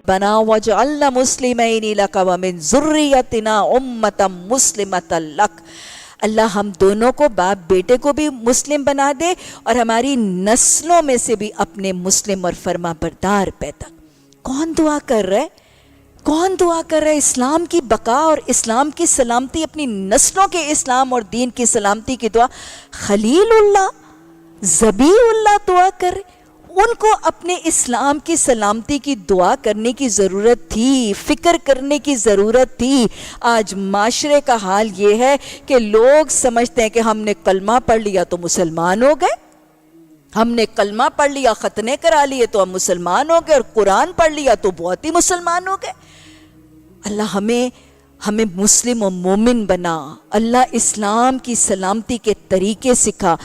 بنا وجعلنا مسلمین لک ومن ذریتنا امۃ مسلمۃ لک، اللہ ہم دونوں کو، باپ بیٹے کو بھی مسلم بنا دے اور ہماری نسلوں میں سے بھی اپنے مسلم اور فرما بردار پیدا۔ کون دعا کر رہا ہے؟ کون دعا کر رہا ہے اسلام کی بقا اور اسلام کی سلامتی، اپنی نسلوں کے اسلام اور دین کی سلامتی کی دعا؟ خلیل اللہ، ذبی اللہ دعا کر رہے۔ ان کو اپنے اسلام کی سلامتی کی دعا کرنے کی ضرورت تھی، فکر کرنے کی ضرورت تھی۔ آج معاشرے کا حال یہ ہے کہ لوگ سمجھتے ہیں کہ ہم نے کلمہ پڑھ لیا تو مسلمان ہو گئے، ہم نے کلمہ پڑھ لیا، ختنے کرا لیے تو ہم مسلمان ہو گئے، اور قرآن پڑھ لیا تو بہت ہی مسلمان ہو گئے۔ اللہ ہمیں مسلم و مومن بنا، اللہ اسلام کی سلامتی کے طریقے سکھا۔